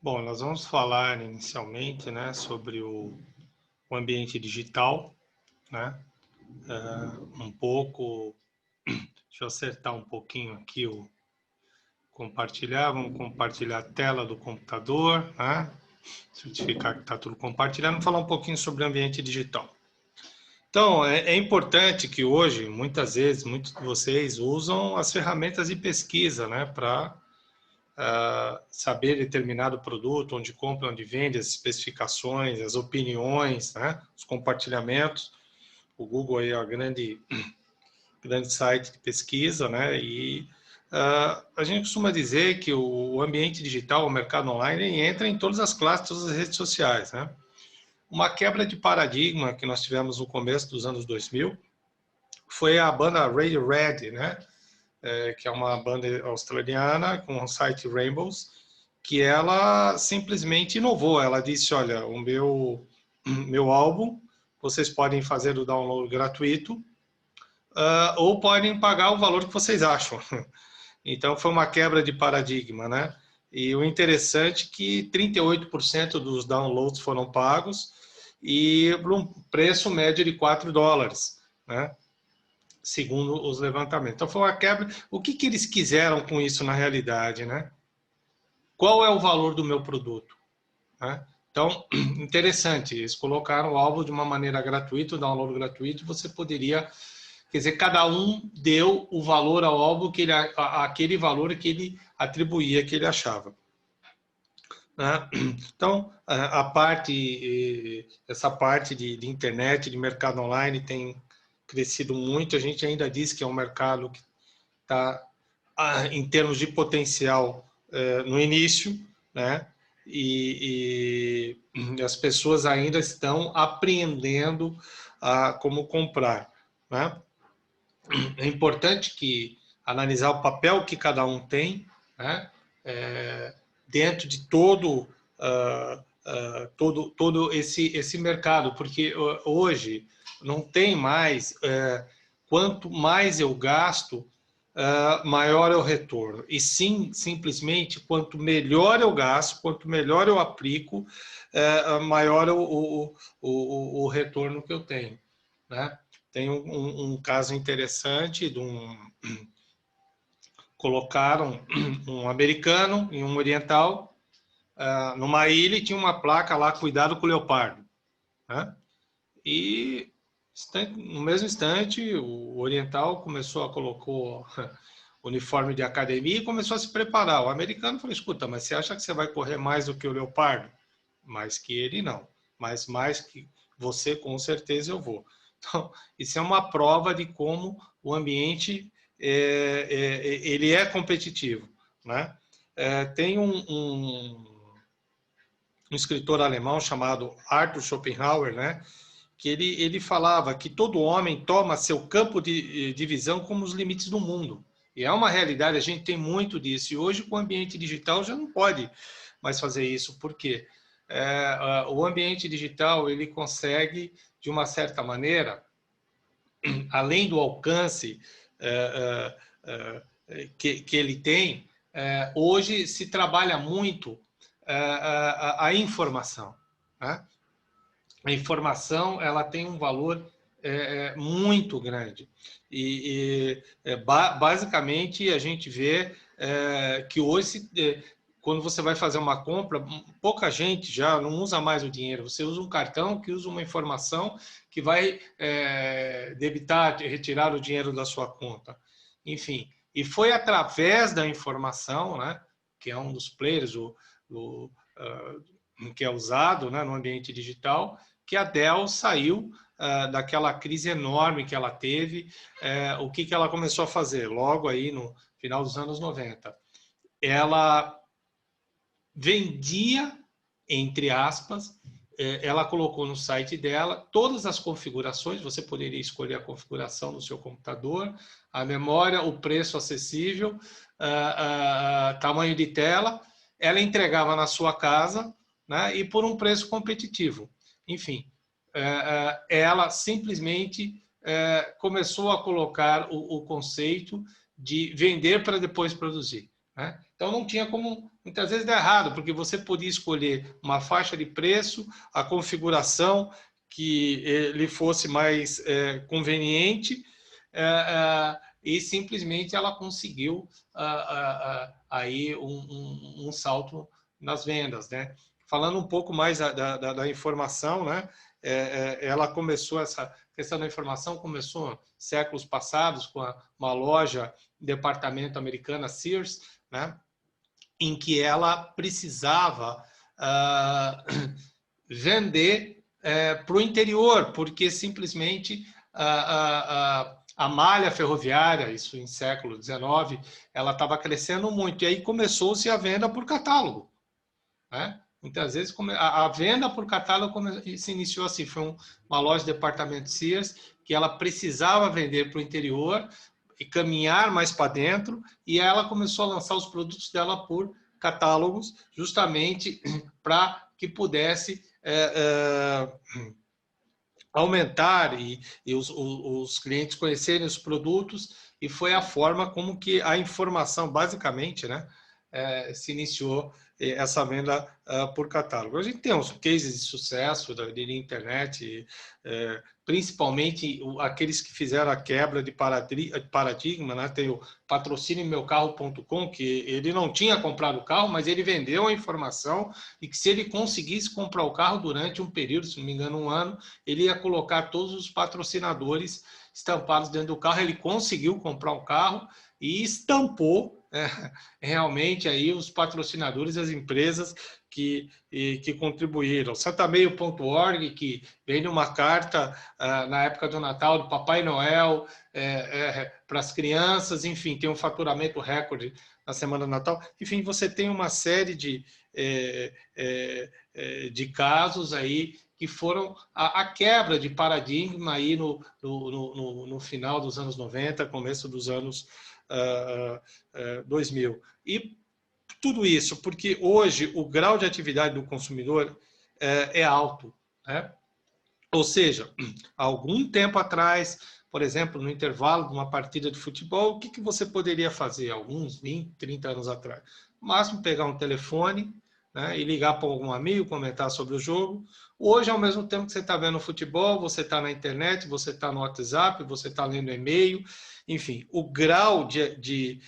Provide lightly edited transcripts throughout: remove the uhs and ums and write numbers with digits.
Bom, nós vamos falar inicialmente, né, sobre o ambiente digital, né, um pouco, deixa eu acertar um pouquinho aqui o compartilhar, vamos compartilhar a tela do computador, né, certificar que está tudo compartilhado, vamos falar um pouquinho sobre o ambiente digital. Então, é importante que hoje, muitas vezes, muitos de vocês usam as ferramentas de pesquisa, né, para saber determinado produto, onde compra, onde vende, as especificações, as opiniões, né? Os compartilhamentos. O Google aí é um grande site de pesquisa, né? E a gente costuma dizer que o ambiente digital, o mercado online, entra em todas as classes, todas as redes sociais, né? Uma quebra de paradigma que nós tivemos no começo dos anos 2000 foi a banda Radiohead, né? Que é uma banda australiana com o site Rainbows, que ela simplesmente inovou. Ela disse, olha, o meu álbum, vocês podem fazer o download gratuito, ou podem pagar o valor que vocês acham. Então, foi uma quebra de paradigma, né? E o interessante é que 38% dos downloads foram pagos e por um preço médio de $4, né? Segundo os levantamentos. Então, foi uma quebra. O que eles quiseram com isso na realidade, né? Qual é o valor do meu produto? Né? Então, interessante, eles colocaram o álbum de uma maneira gratuita, o download gratuito, você poderia, quer dizer, cada um deu o valor ao álbum, aquele valor que ele atribuía, que ele achava. Né? Então, essa parte de internet, de mercado online tem crescido muito, a gente ainda diz que é um mercado que está, em termos de potencial, no início, né? E as pessoas ainda estão aprendendo a como comprar, né? É importante que analisar o papel que cada um tem, né? Dentro de todo esse mercado, porque hoje não tem mais, quanto mais eu gasto, maior é o retorno. E sim, simplesmente, quanto melhor eu gasto, quanto melhor eu aplico, maior é o retorno que eu tenho, né? Tem um caso interessante de colocaram um americano e um oriental numa ilha e tinha uma placa lá, cuidado com o leopardo, né? E no mesmo instante, o oriental colocou uniforme de academia e começou a se preparar. O americano falou, escuta, mas você acha que você vai correr mais do que o leopardo? Mais que ele, não. Mas mais que você, com certeza, eu vou. Então, isso é uma prova de como o ambiente ele é competitivo, né? Tem um escritor alemão chamado Arthur Schopenhauer, né? Que ele falava que todo homem toma seu campo de visão como os limites do mundo. E é uma realidade, a gente tem muito disso. E hoje, com o ambiente digital, já não pode mais fazer isso. Por quê? O ambiente digital, ele consegue, de uma certa maneira, além do alcance que ele tem, hoje se trabalha muito a informação, né? A informação, ela tem um valor muito grande. Basicamente, a gente vê que hoje, quando você vai fazer uma compra, pouca gente já não usa mais o dinheiro. Você usa um cartão que usa uma informação que vai debitar, retirar o dinheiro da sua conta. Enfim, e foi através da informação, né, que é um dos players que é usado, né, no ambiente digital, que a Dell saiu daquela crise enorme que ela teve. O que ela começou a fazer? Logo aí no final dos anos 90. Ela vendia, entre aspas, ela colocou no site dela todas as configurações, você poderia escolher a configuração do seu computador, a memória, o preço acessível, tamanho de tela, ela entregava na sua casa, né, e por um preço competitivo. Enfim, ela simplesmente começou a colocar o conceito de vender para depois produzir. né? Então, não tinha como, muitas vezes, dar errado, porque você podia escolher uma faixa de preço, a configuração que lhe fosse mais conveniente, e simplesmente ela conseguiu aí um salto nas vendas, né? Falando um pouco mais da informação, né? Ela começou, essa questão da informação começou séculos passados com uma loja, departamento americana, Sears, né? Em que ela precisava vender para o interior, porque simplesmente a malha ferroviária, isso em século XIX, ela estava crescendo muito. E aí começou-se a venda por catálogo, né? Muitas vezes a venda por catálogo se iniciou assim, foi uma loja de departamento Sears que ela precisava vender para o interior e caminhar mais para dentro, e ela começou a lançar os produtos dela por catálogos, justamente para que pudesse aumentar e os clientes conhecerem os produtos, e foi a forma como que a informação, basicamente, né, se iniciou essa venda por catálogo. A gente tem uns cases de sucesso da internet, principalmente aqueles que fizeram a quebra de paradigma, né? Tem o patrociniemeucarro.com, que ele não tinha comprado o carro, mas ele vendeu a informação e que se ele conseguisse comprar o carro durante um período, se não me engano, um ano, ele ia colocar todos os patrocinadores estampados dentro do carro. Ele conseguiu comprar um carro e estampou realmente aí os patrocinadores, as empresas que contribuíram. Santameio.org, que veio uma carta na época do Natal do Papai Noel para as crianças, enfim, tem um faturamento recorde na semana do Natal. Enfim, você tem uma série de casos aí que foram a quebra de paradigma aí no final dos anos 90, começo dos anos 2000. E tudo isso porque hoje o grau de atividade do consumidor é alto, né? Ou seja, algum tempo atrás, por exemplo, no intervalo de uma partida de futebol, o que você poderia fazer alguns 20, 30 anos atrás? No máximo, pegar um telefone, né, e ligar para algum amigo, comentar sobre o jogo. Hoje, ao mesmo tempo que você está vendo futebol, você está na internet, você está no WhatsApp, você está lendo e-mail, enfim, o grau de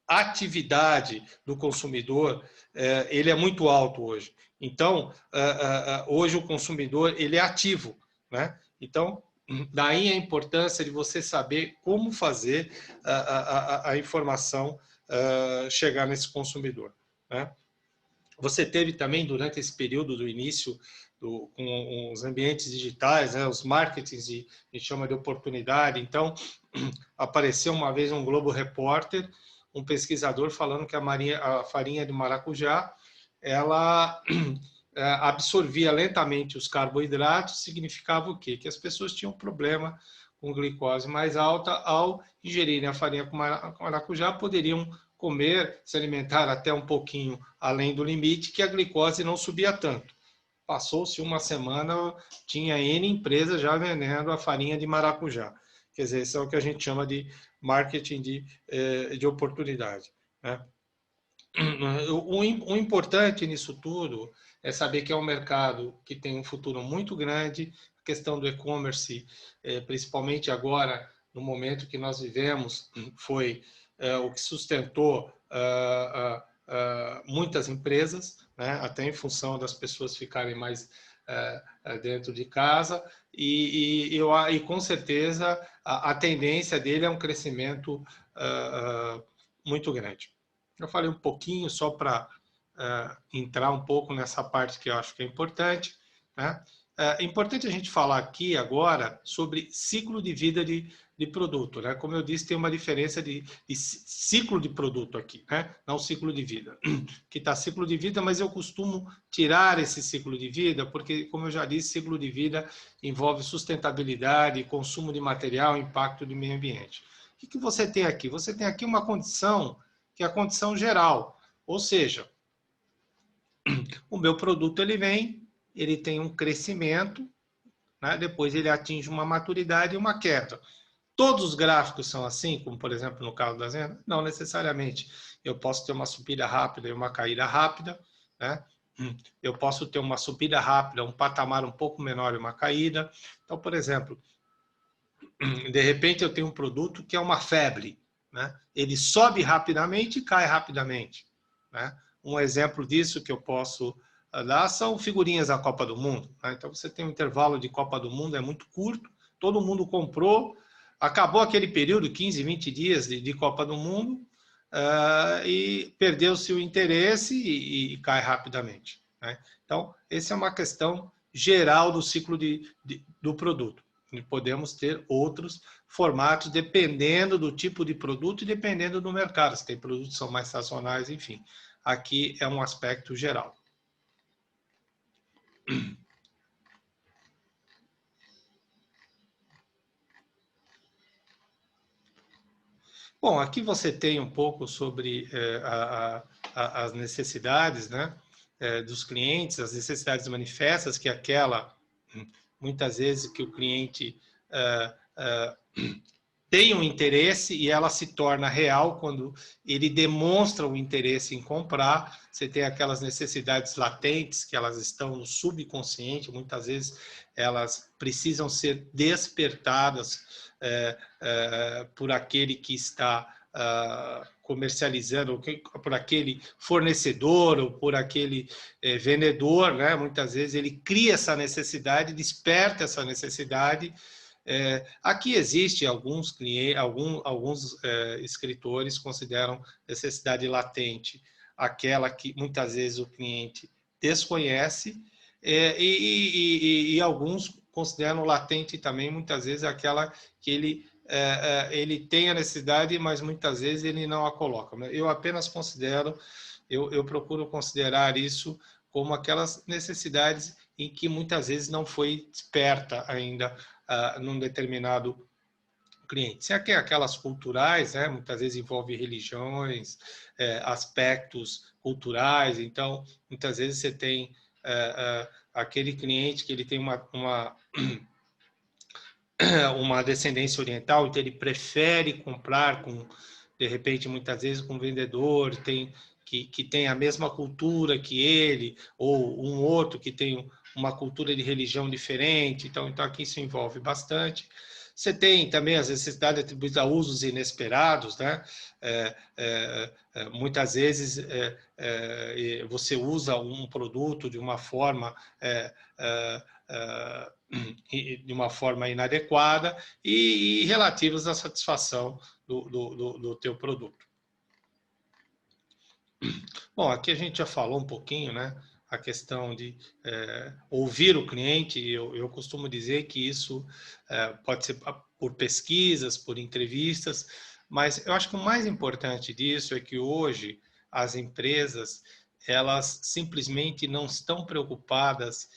atividade do consumidor ele é muito alto hoje. Então, hoje o consumidor ele é ativo, né? Então, daí a importância de você saber como fazer a informação chegar nesse consumidor, né? Você teve também, durante esse período do início, com os ambientes digitais, né, os marketings, a gente chama de oportunidade. Então, apareceu uma vez um Globo Repórter, um pesquisador falando que a farinha de maracujá, ela absorvia lentamente os carboidratos. Significava o quê? Que as pessoas tinham problema com glicose mais alta. Ao ingerirem a farinha com maracujá, poderiam comer, se alimentar até um pouquinho além do limite, que a glicose não subia tanto. Passou-se uma semana, tinha N empresas já vendendo a farinha de maracujá. Quer dizer, isso é o que a gente chama de marketing de oportunidade, né? O importante nisso tudo é saber que é um mercado que tem um futuro muito grande. A questão do e-commerce, principalmente agora, no momento que nós vivemos, foi o que sustentou muitas empresas, né? Até em função das pessoas ficarem mais dentro de casa, e com certeza a tendência dele é um crescimento muito grande. Eu falei um pouquinho só para entrar um pouco nessa parte que eu acho que é importante, né? É importante a gente falar aqui agora sobre ciclo de vida de produto, né? Como eu disse, tem uma diferença de ciclo de produto aqui, né? Não ciclo de vida, que está ciclo de vida, mas eu costumo tirar esse ciclo de vida, porque, como eu já disse, ciclo de vida envolve sustentabilidade, consumo de material, impacto do meio ambiente. O que você tem aqui? Você tem aqui uma condição que é a condição geral, ou seja, o meu produto ele tem um crescimento, né? Depois ele atinge uma maturidade e uma queda. Todos os gráficos são assim, como por exemplo no caso das vendas? Não necessariamente. Eu posso ter uma subida rápida e uma caída rápida, né? Eu posso ter uma subida rápida, um patamar um pouco menor e uma caída. Então, por exemplo, de repente eu tenho um produto que é uma febre, né? Ele sobe rapidamente e cai rapidamente, né? Um exemplo disso que eu posso dar são figurinhas da Copa do Mundo, né? Então você tem um intervalo de Copa do Mundo, é muito curto, todo mundo comprou, acabou aquele período, 15, 20 dias de Copa do Mundo, e perdeu-se o interesse e cai rapidamente, né? Então, essa é uma questão geral do ciclo do produto. E podemos ter outros formatos dependendo do tipo de produto e dependendo do mercado. Se tem produtos que são mais sazonais, enfim. Aqui é um aspecto geral. Bom, aqui você tem um pouco sobre as necessidades, né, dos clientes, as necessidades manifestas, que é aquela, muitas vezes, que o cliente tem um interesse e ela se torna real quando ele demonstra o interesse em comprar. Você tem aquelas necessidades latentes que elas estão no subconsciente, muitas vezes elas precisam ser despertadas por aquele que está comercializando, por aquele fornecedor ou por aquele vendedor, né? Muitas vezes ele cria essa necessidade, desperta essa necessidade. Aqui existe alguns clientes, alguns escritores consideram necessidade latente aquela que muitas vezes o cliente desconhece, e alguns consideram latente também muitas vezes aquela que ele tem a necessidade, mas muitas vezes ele não a coloca. Eu apenas considero, eu procuro considerar isso como aquelas necessidades em que muitas vezes não foi desperta ainda num determinado cliente. Se é aquelas culturais, né, muitas vezes envolve religiões, aspectos culturais, então muitas vezes você tem aquele cliente que ele tem uma descendência oriental, então ele prefere comprar com, de repente, muitas vezes com um vendedor que tem a mesma cultura que ele, ou um outro que tem uma cultura de religião diferente, então aqui isso envolve bastante. Você tem também as necessidades atribuídas a usos inesperados, né? Muitas vezes você usa um produto de uma forma de uma forma inadequada e relativos à satisfação do teu produto. Bom, aqui a gente já falou um pouquinho, né? A questão de ouvir o cliente. Eu costumo dizer que isso pode ser por pesquisas, por entrevistas, mas eu acho que o mais importante disso é que hoje as empresas elas simplesmente não estão preocupadas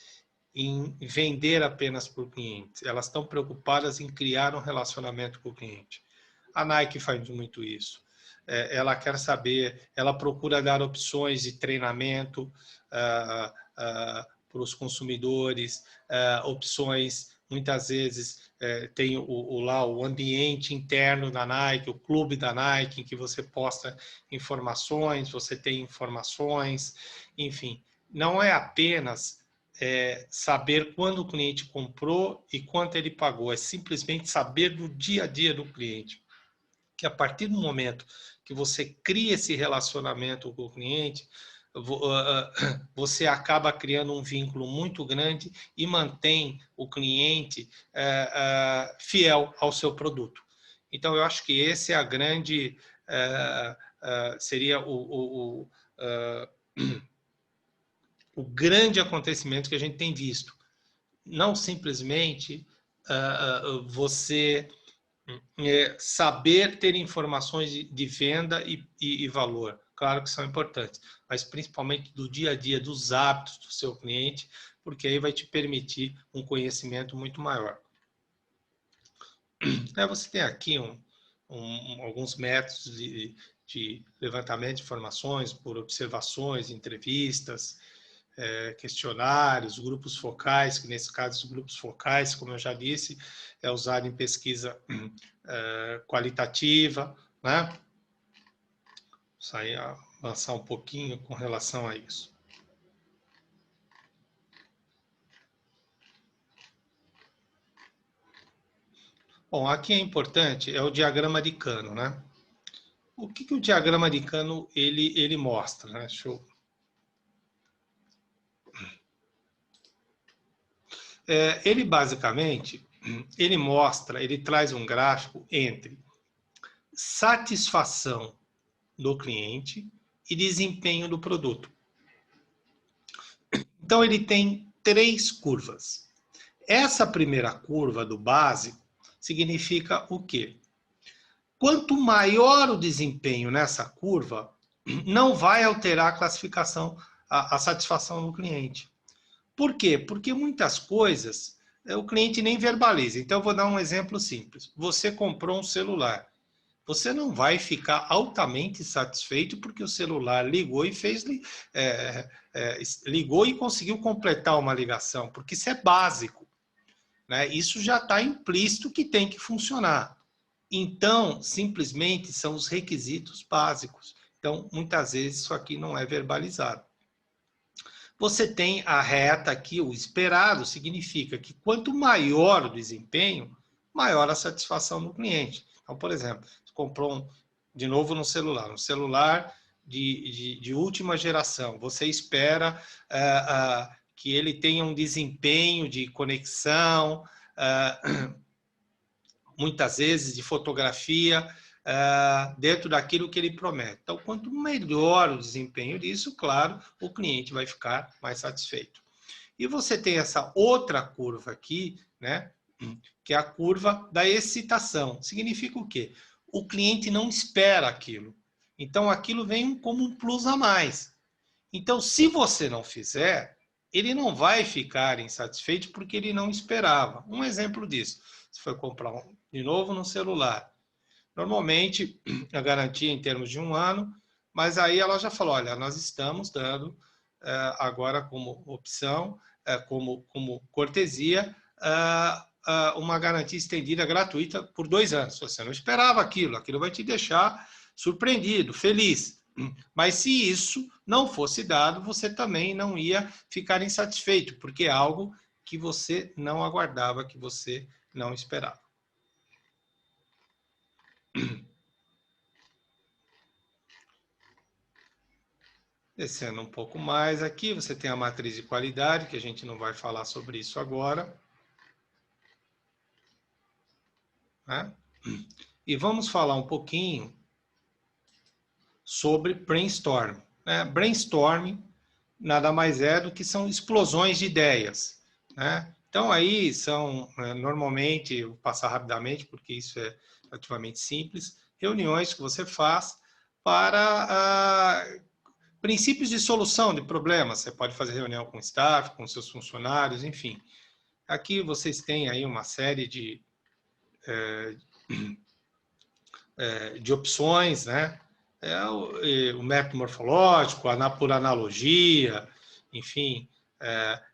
em vender apenas para o cliente, elas estão preocupadas em criar um relacionamento com o cliente. A Nike faz muito isso. Ela quer saber, ela procura dar opções de treinamento para os consumidores, opções, muitas vezes tem lá o ambiente interno da Nike, o clube da Nike, em que você posta informações, você tem informações, enfim, não é apenas saber quando o cliente comprou e quanto ele pagou, é simplesmente saber do dia a dia do cliente. Que a partir do momento que você cria esse relacionamento com o cliente, você acaba criando um vínculo muito grande e mantém o cliente fiel ao seu produto. Então, eu acho que esse é a grande, seria o grande acontecimento que a gente tem visto. Não simplesmente você saber ter informações de venda e valor. Claro que são importantes, mas principalmente do dia a dia, dos hábitos do seu cliente, porque aí vai te permitir um conhecimento muito maior. Você tem aqui alguns métodos de levantamento de informações por observações, entrevistas, questionários, grupos focais, que nesse caso os grupos focais, como eu já disse, é usado em pesquisa qualitativa, né? Vou avançar um pouquinho com relação a isso. Bom, aqui é importante, é o diagrama de Cano, né? O que o diagrama de Cano ele mostra, né? Ele basicamente, ele traz um gráfico entre satisfação do cliente e desempenho do produto. Então ele tem 3 curvas. Essa primeira curva do básico significa o quê? Quanto maior o desempenho nessa curva, não vai alterar a classificação, a satisfação do cliente. Por quê? Porque muitas coisas o cliente nem verbaliza. Então, eu vou dar um exemplo simples. Você comprou um celular. Você não vai ficar altamente satisfeito porque o celular ligou e ligou e conseguiu completar uma ligação, porque isso é básico, né? Isso já está implícito que tem que funcionar. Então, simplesmente são os requisitos básicos. Então, muitas vezes isso aqui não é verbalizado. Você tem a reta aqui, o esperado, significa que quanto maior o desempenho, maior a satisfação do cliente. Então, por exemplo, você comprou, de novo no celular, um celular de última geração. Você espera que ele tenha um desempenho de conexão, muitas vezes de fotografia, dentro daquilo que ele promete. Então, quanto melhor o desempenho disso, claro, o cliente vai ficar mais satisfeito. E você tem essa outra curva aqui, né, que é a curva da excitação. Significa o quê? O cliente não espera aquilo. Então, aquilo vem como um plus a mais. Então, se você não fizer, ele não vai ficar insatisfeito porque ele não esperava. Um exemplo disso, você foi comprar de novo no celular. Normalmente, a garantia em termos de 1 ano, mas aí ela já falou, olha, nós estamos dando agora como opção, como cortesia, uma garantia estendida gratuita por 2 anos. Se você não esperava aquilo vai te deixar surpreendido, feliz. Mas se isso não fosse dado, você também não ia ficar insatisfeito, porque é algo que você não aguardava, que você não esperava. Descendo um pouco mais aqui, você tem a matriz de qualidade, que a gente não vai falar sobre isso agora. Né? E vamos falar um pouquinho sobre brainstorm. Né? Brainstorming nada mais é do que são explosões de ideias. Né? Então, aí são, normalmente, eu vou passar rapidamente, porque isso é relativamente simples, reuniões que você faz para princípios de solução de problemas. Você pode fazer reunião com o staff, com seus funcionários, enfim. Aqui vocês têm aí uma série de opções, né? O método morfológico, por analogia, enfim.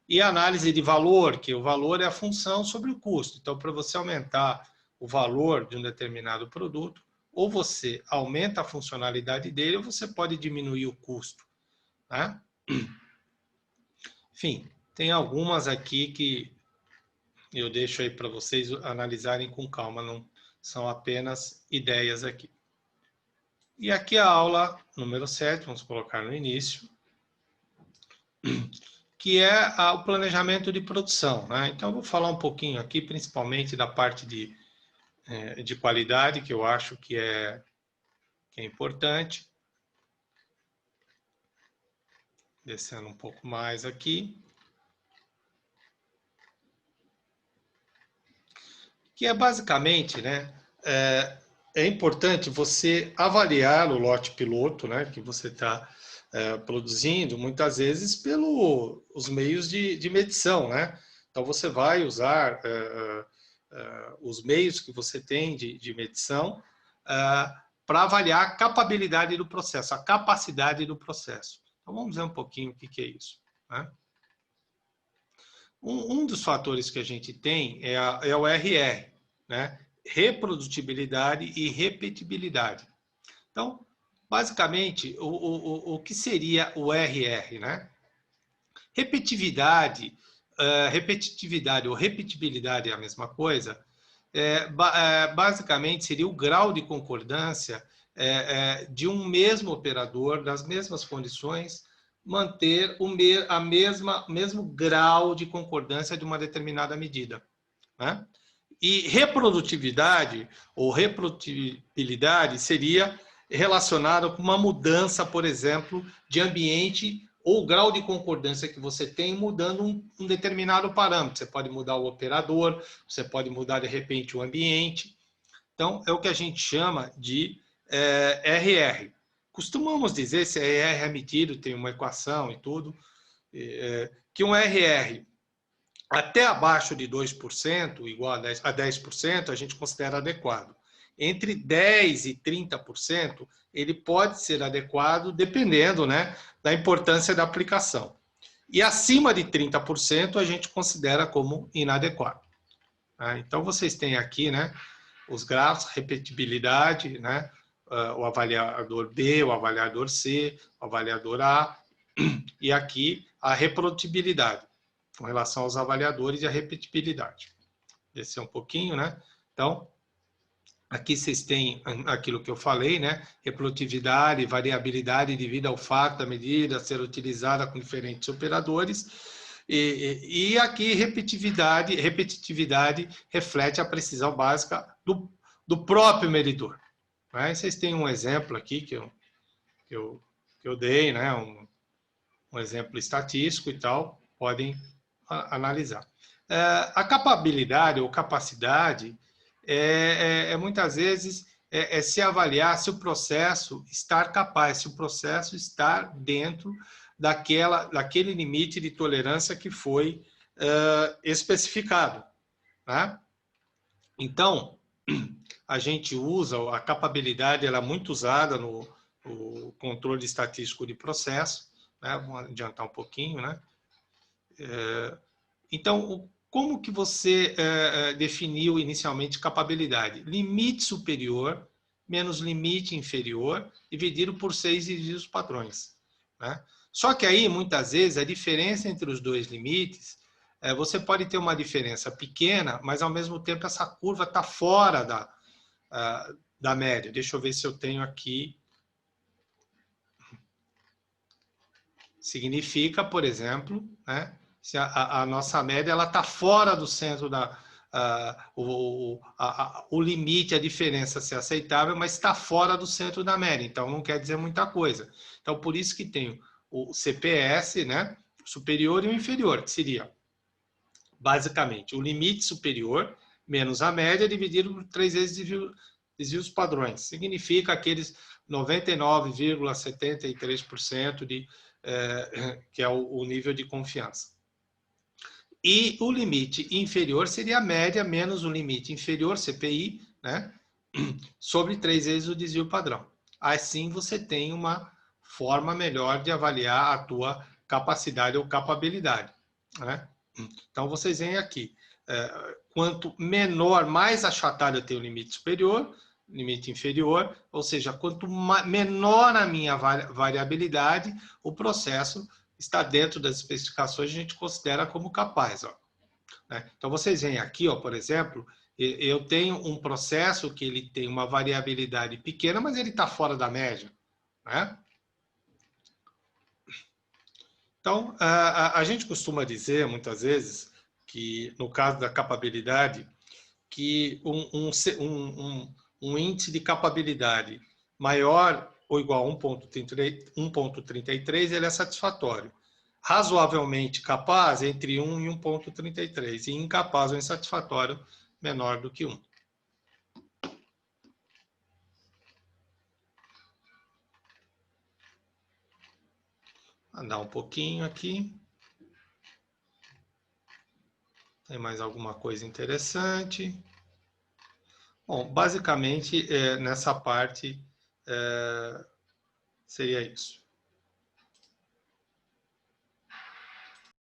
E a análise de valor, que o valor é a função sobre o custo. Então, para você aumentar o valor de um determinado produto, ou você aumenta a funcionalidade dele, ou você pode diminuir o custo. Né? Enfim, tem algumas aqui que eu deixo aí para vocês analisarem com calma, não são apenas ideias aqui. E aqui a aula número 7, vamos colocar no início, que é o planejamento de produção. Né? Então, eu vou falar um pouquinho aqui, principalmente da parte de qualidade, que eu acho que é importante. Descendo um pouco mais aqui. Que é basicamente, né, é importante você avaliar o lote piloto, né, que você está produzindo, muitas vezes pelos meios de medição, né? Então, você vai usar os meios que você tem de medição para avaliar a capabilidade do processo, a capacidade do processo. Então, vamos ver um pouquinho o que é isso. né? Um dos fatores que a gente tem é o RR, né? Reprodutibilidade e repetibilidade. Então, basicamente, o que seria o RR, né? Repetitividade ou repetibilidade é a mesma coisa. Basicamente, seria o grau de concordância de um mesmo operador, das mesmas condições, manter o mesmo grau de concordância de uma determinada medida, né? E reprodutividade ou reprodutibilidade seria relacionado com uma mudança, por exemplo, de ambiente ou grau de concordância que você tem mudando um determinado parâmetro. Você pode mudar o operador, você pode mudar, de repente, o ambiente. Então, é o que a gente chama de RR. Costumamos dizer, se RR é medido, tem uma equação e tudo, que um RR até abaixo de 2%, igual a 10%, a gente considera adequado. Entre 10% e 30%, ele pode ser adequado dependendo, né, da importância da aplicação. E acima de 30%, a gente considera como inadequado. Então, vocês têm aqui, né, os grafos, repetibilidade, né, o avaliador B, o avaliador C, o avaliador A, e aqui a reprodutibilidade, com relação aos avaliadores e a repetibilidade. Descer um pouquinho, né? Então, aqui vocês têm aquilo que eu falei, né? Reprodutividade, variabilidade devido ao fato da medida ser utilizada com diferentes operadores. E aqui repetitividade reflete a precisão básica do próprio medidor. Né? Vocês têm um exemplo aqui que eu dei, né? Um exemplo estatístico e tal, podem analisar. A capabilidade ou capacidade muitas vezes se avaliar se o processo está capaz, se o processo está dentro daquele limite de tolerância que foi especificado, né? Então, a gente usa a capabilidade, ela é muito usada no controle estatístico de processo, né? Vamos adiantar um pouquinho, né? Então, como que você definiu inicialmente capabilidade? Limite superior menos limite inferior dividido por 6 desvios padrões, né? Só que aí, muitas vezes, a diferença entre os dois limites, você pode ter uma diferença pequena, mas, ao mesmo tempo, essa curva está fora da média. Deixa eu ver se eu tenho aqui. Significa, por exemplo, né, se a nossa média está fora do centro o limite, a diferença ser aceitável, mas está fora do centro da média. Então, não quer dizer muita coisa. Então, por isso que tem o CPS, né, superior e o inferior, que seria, basicamente, o limite superior menos a média dividido por 3 vezes desvios padrões. Significa aqueles 99,73% que é o nível de confiança. E o limite inferior seria a média menos o limite inferior, CPI, né, sobre 3 vezes o desvio padrão. Assim você tem uma forma melhor de avaliar a tua capacidade ou capabilidade, né? Então, vocês veem aqui, quanto menor, mais achatado eu tenho o limite superior, limite inferior, ou seja, quanto menor a minha variabilidade, o processo está dentro das especificações, a gente considera como capaz. Ó, né? Então, vocês veem aqui, ó, por exemplo, eu tenho um processo que ele tem uma variabilidade pequena, mas ele está fora da média, né? Então, a gente costuma dizer, muitas vezes, que no caso da capabilidade, que um índice de capabilidade maior ou igual a 1,33, ele é satisfatório. Razoavelmente capaz, entre 1 e 1,33. E incapaz ou insatisfatório, menor do que 1. Vou andar um pouquinho aqui. Tem mais alguma coisa interessante? Bom, basicamente, nessa parte, seria isso.